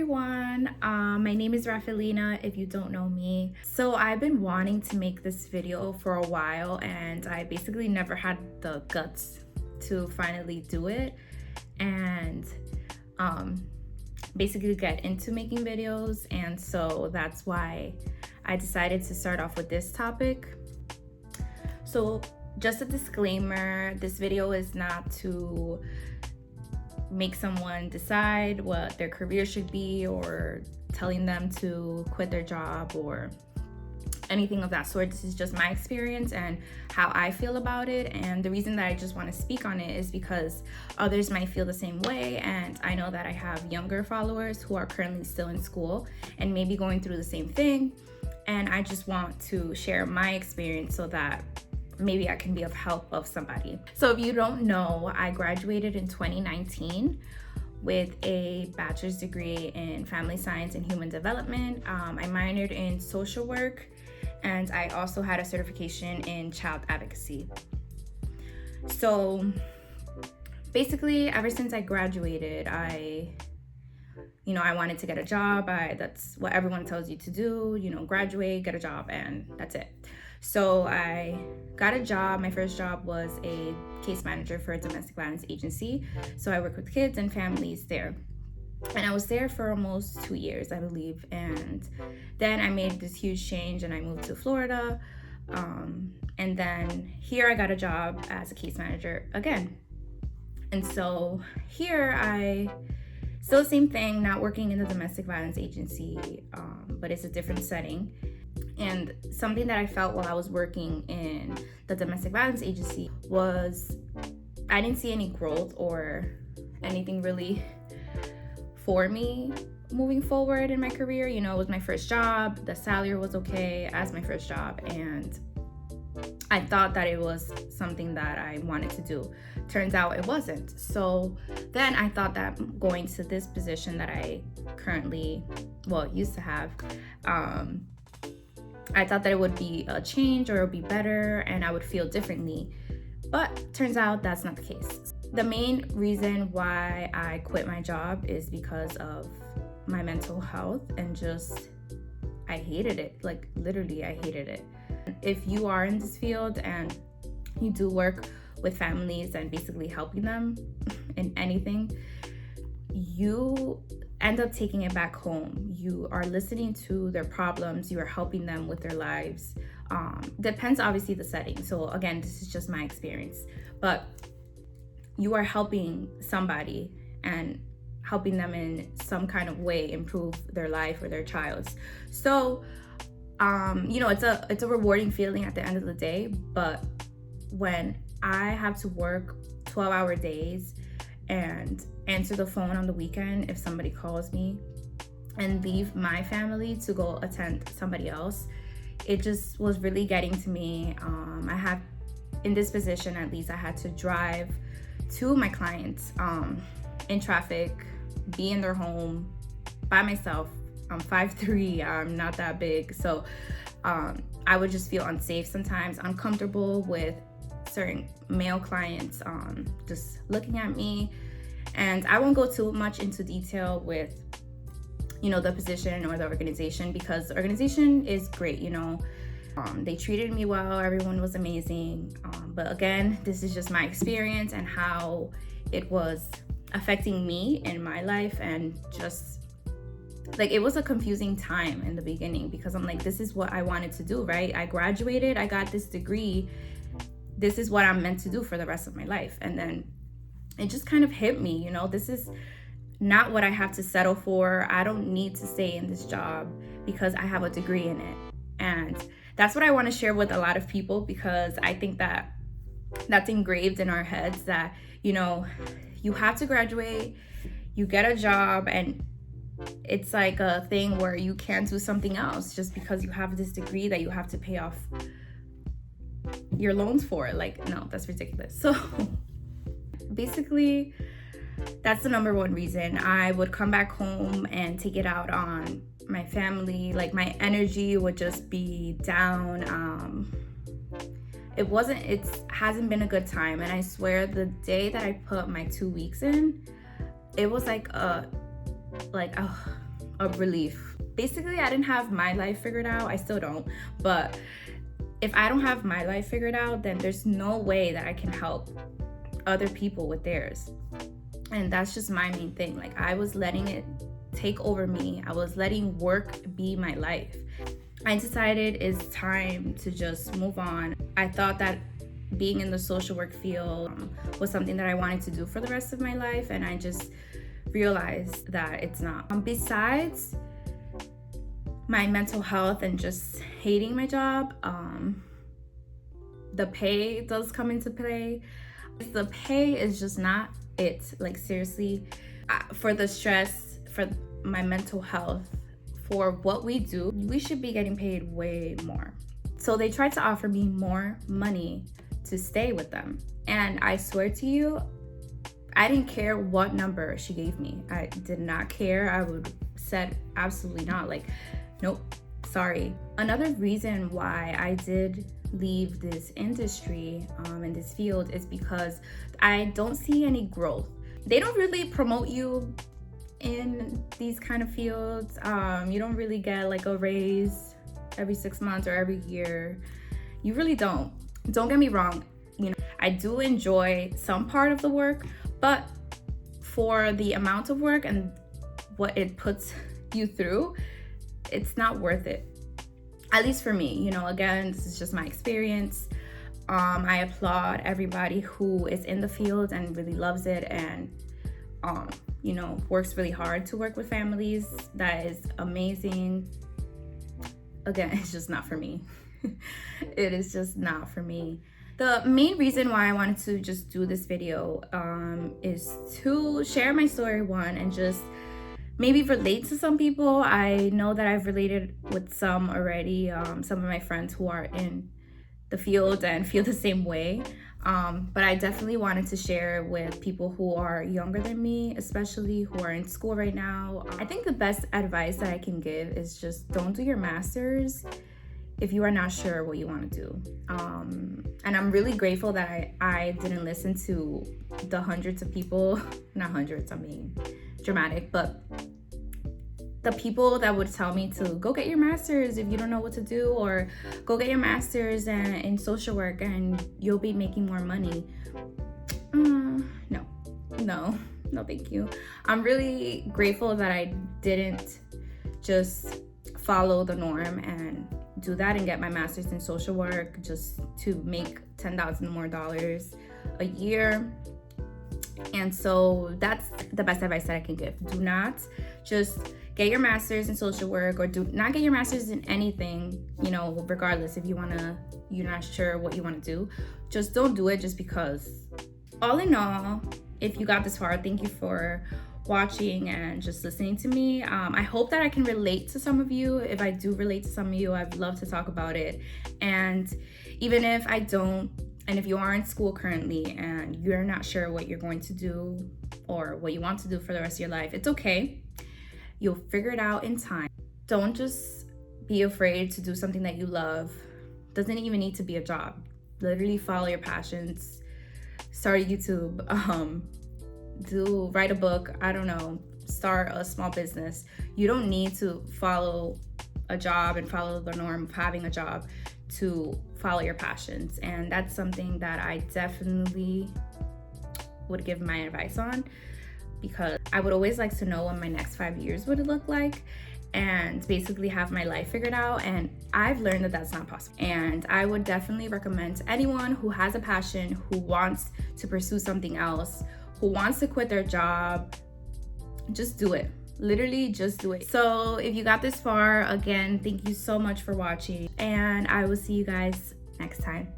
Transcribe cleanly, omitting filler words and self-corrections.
everyone. My name is Rafaelina, if you don't know me. So I've been wanting to make this video for a while, and I basically never had the guts to finally do it and basically get into making videos. And so that's why I decided to start off with this topic. So just a disclaimer, this video is not to make someone decide what their career should be or telling them to quit their job or anything of that sort. This is just my experience and how I feel about it. And the reason that I just want to speak on it is because others might feel the same way. And I know that I have younger followers who are currently still in school and maybe going through the same thing. And I just want to share my experience so that maybe I can be of help of somebody. So if you don't know, I graduated in 2019 with a bachelor's degree in family science and human development. I minored in social work, and I also had a certification in child advocacy. So basically, ever since I graduated, I wanted to get a job. That's what everyone tells you to do, graduate, get a job, and that's it. So I got a job. My first job was a case manager for a domestic violence agency. So I worked with kids and families there. And I was there for almost 2 years, I believe. And then I made this huge change and I moved to Florida. And then here I got a job as a case manager again. And so here still the same thing, not working in the domestic violence agency, but it's a different setting. And something that I felt while I was working in the domestic violence agency was I didn't see any growth or anything really for me moving forward in my career. It was my first job. The salary was okay as my first job. And I thought that it was something that I wanted to do. Turns out it wasn't. So then I thought that going to this position that I currently, used to have, I thought that it would be a change or it would be better and I would feel differently. But turns out that's not the case. The main reason why I quit my job is because of my mental health and just, I hated it. Like literally, I hated it. If you are in this field and you do work with families and basically helping them in anything, you end up taking it back home. You are listening to their problems, you are helping them with their lives. Depends obviously the setting. So again, this is just my experience, but you are helping somebody and helping them in some kind of way improve their life or their child's. So it's a rewarding feeling at the end of the day. But when I have to work 12-hour days and answer the phone on the weekend if somebody calls me and leave my family to go attend somebody else, it just was really getting to me. In this position, at least, I had to drive to my clients in traffic, be in their home by myself. I'm 5'3", I'm not that big. So I would just feel unsafe sometimes, uncomfortable with certain male clients just looking at me. And I won't go too much into detail with the position or the organization, because the organization is great. They treated me well, everyone was amazing, but again, this is just my experience and how it was affecting me in my life. And just like, it was a confusing time in the beginning because I'm like, this is what I wanted to do, right? I graduated, I got this degree, this is what I'm meant to do for the rest of my life. And then it just kind of hit me, this is not what I have to settle for. I don't need to stay in this job because I have a degree in it. And that's what I want to share with a lot of people, because I think that that's engraved in our heads that, you have to graduate, you get a job, and it's like a thing where you can't do something else just because you have this degree that you have to pay off your loans for. Like, no, that's ridiculous. So basically, that's the number one reason. I would come back home and take it out on my family. Like, my energy would just be down. It hasn't been a good time. And I swear the day that I put my 2 weeks in, it was like a relief. Basically, I didn't have my life figured out. I still don't. But if I don't have my life figured out, then there's no way that I can help other people with theirs. And that's just my main thing. Like, I was letting it take over me. I was letting work be my life. I decided it's time to just move on. I thought that being in the social work field was something that I wanted to do for the rest of my life, and I just realized that it's not. Besides my mental health and just hating my job, the pay does come into play. The pay is just not it. Like, seriously, for the stress, for my mental health, for what we do, we should be getting paid way more. So they tried to offer me more money to stay with them. And I swear to you, I didn't care what number she gave me. I did not care. I would said absolutely not. Like, nope, sorry. Another reason why I did leave this industry in this field is because I don't see any growth. They don't really promote you in these kind of fields. You don't really get like a raise every 6 months or every year. You really don't. Don't get me wrong, you know, I do enjoy some part of the work, but for the amount of work and what it puts you through, it's not worth it. At least for me, you know, again, this is just my experience. I applaud everybody who is in the field and really loves it and you know, works really hard to work with families. That is amazing. Again, it's just not for me. It is just not for me. The main reason why I wanted to just do this video is to share my story, one, and just maybe relate to some people. I know that I've related with some already, some of my friends who are in the field and feel the same way. But I definitely wanted to share with people who are younger than me, especially who are in school right now. I think the best advice that I can give is just don't do your master's if you are not sure what you want to do. And I'm really grateful that I didn't listen to the hundreds of people, not hundreds, I mean dramatic, but the people that would tell me to go get your master's if you don't know what to do, or go get your master's in social work and you'll be making more money. No, thank you. I'm really grateful that I didn't just follow the norm and do that and get my master's in social work just to make $10,000 more a year. And so that's the best advice that I can give. Do not just get your master's in social work, or do not get your master's in anything, you know, regardless if you're not sure what you want to do. Just don't do it just because. All in all, if you got this far, thank you for watching and just listening to me. I hope that I can relate to some of you. If I do relate to some of you, I'd love to talk about it. And even if I don't, and if you are in school currently and you're not sure what you're going to do or what you want to do for the rest of your life, it's okay. You'll figure it out in time. Don't just be afraid to do something that you love. Doesn't even need to be a job. Literally follow your passions. Start YouTube. Write a book. I don't know. Start a small business. You don't need to follow a job and follow the norm of having a job to follow your passions. And that's something that I definitely would give my advice on, because I would always like to know what my next 5 years would look like and basically have my life figured out. And I've learned that that's not possible. And I would definitely recommend to anyone who has a passion, who wants to pursue something else, who wants to quit their job, just do it. Literally just do it. So if you got this far, again, thank you so much for watching, and I will see you guys next time.